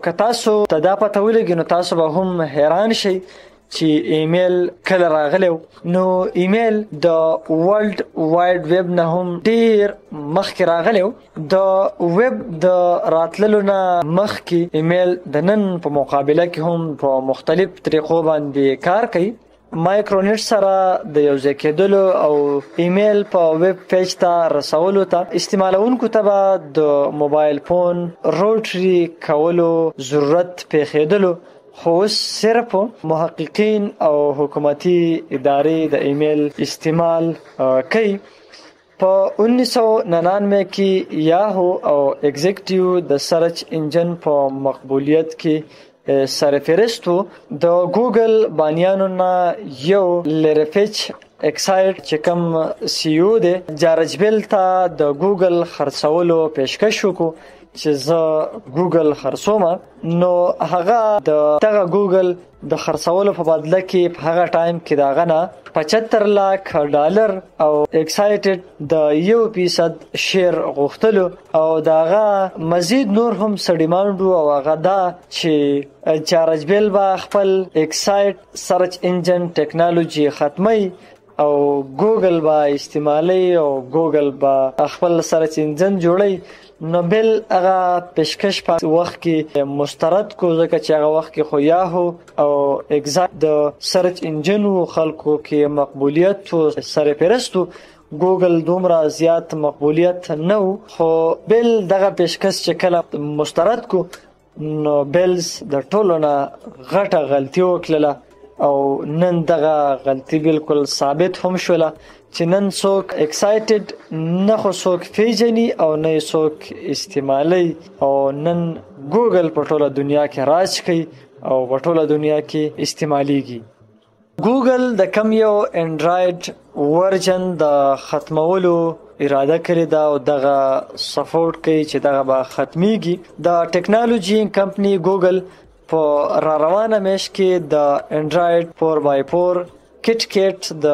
که تاسو ته دا پته ولګي نو تاسو به هم حیران شئ چې ایمیل کله راغلی. نو ایمیل د ورلد وایډ ویب نه هم ډیر مخکې راغلی. د ویب د راتللو نه مخکې ایمیل د نن په مقابله کې هم په مختلف طریقو باندې کار کوي. مایکرونیټ سره د یو ځای کېدلو او ایمیل په ویب پیج ته رسولو ته استعمالونکو ته به د موبایل فون روټري کولو ضرورت پیښېدلو، خو اوس صرف محققین او حکومتي ادارې د ایمیل استعمال کوي. په 1999 کې یاهو او ایگزیکټیو د سرچ انجن په مقبولیت کې سرفهرستو. د ګوګل بانیانو نه یو لریفچ اکسایډ چې کوم سی او دی جارج بیل ته د ګوګل خرڅولو پیشکش وکړو چې زه ګوګل خرڅوم. نو هغه دغه ګوګل د خرڅولو په بدله کې په هغه ټایم کې داغه نه $75 لک او اکسایټډ د 1% شیر غوښتلو او داغه مزید نور هم سړیماند او هغه دا چې جارج بیل با خپل اکسایټ سرچ انجن ټیکنالوژي ختمي او ګوګل با استعمالي او ګوګل با خپل سرچ انجن جوړي. نو بیل هغه پیشکش په وخت کې مسترد کو، ځکه چې هغه وخت کې خو یاهو او ایگزیکټ د سرچ انجن خلکو کې مقبولیت او سرپرستو ګوګل دومره زیات مقبولیت نه و. خو بیل دغه پیشکش چې کله مسترد کو نو بیلز د ټولو نه غټه غلطي وکړه او نن دغه غلطي بالکل ثابت هم شوله چې نن څوک اکسایټډ نه خو څوک پیژني او نه څوک استعمالي او نن ګوګل په ټوله دنیا کې راج کوي او په ټوله دنیا کې استعماليږي. ګوګل د کم یو انډرایډ ورژن د ختمولو اراده کړې ده او دغه سپورټ کوي چې دغه به ختميږي. د ټیکنالوژي کمپنی ګوګل په را روانه میاشت کې د انډرایډ 4x4 کټ د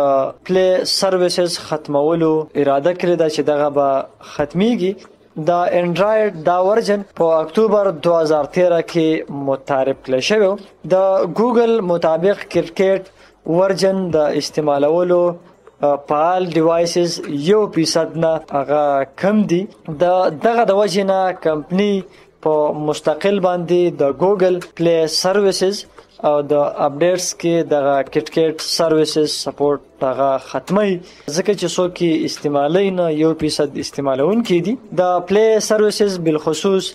پلی سرویسز ختمولو اراده کړې ده چې دغه به ختميږي. د انډرایډ دا ورژن په اکتوبر 2013 کې متعارف کړل شوی. د ګوګل مطابق کرکټ ورژن د استعمالولو فعال ډیوایسز 1% نه هغه کم دي. دغه د وجې نه کمپنی په مستقل باندې د ګوګل پلی سرویسز او د اپډیټس کې د کټ سرویسز سپورټ هغه ختمي، ځکه چې څوک استعمالي نه 1% استعمالونکي دي. د پلی سرویسز بالخصوص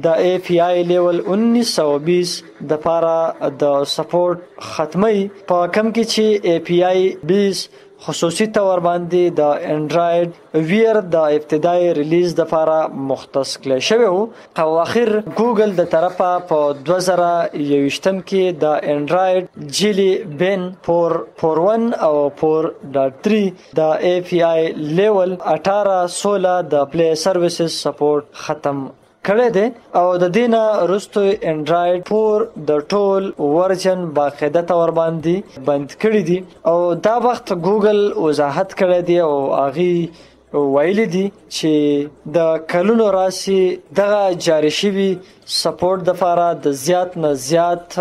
د اي پی آی لیول 1920 د پاره د سپورټ ختمي، په کم کې چې اي پی آی 20 خصوصي تور باندې د انډرایډ ویر د ابتدایي ریلیز د لپاره مختص کړل شوی وو. او اخر ګوګل د طرفه په 2021 کې د انډرایډ جیلی بین 4.1 او 4.3 د اي پی آی لیول 18/16 د پلی سرویسز سپورټ ختم کړی دی او د دینه وروسته انډرایډ 4 د ټول ورژن باقاعده تور باندې بند کړی دی او دا وخت ګوګل وضاحت کړی دی او هغه ویلي دي چې د کلونو راسي دغه جاری شوی سپورټ د لپاره د زیات نه زیات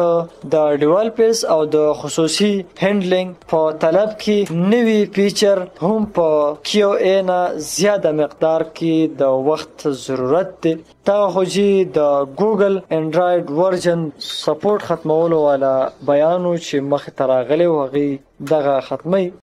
د ډیولپرز او د خصوصي هندلینګ په طلب کې نوی فیچر هم په کیو ای نه زیاده مقدار کې د وخت ضرورت دی. دا خوجي د ګوګل انډرایډ ورژن سپورټ ختمولو والا بیانو چې مخ ته راغلی و هغه دغه ختمي.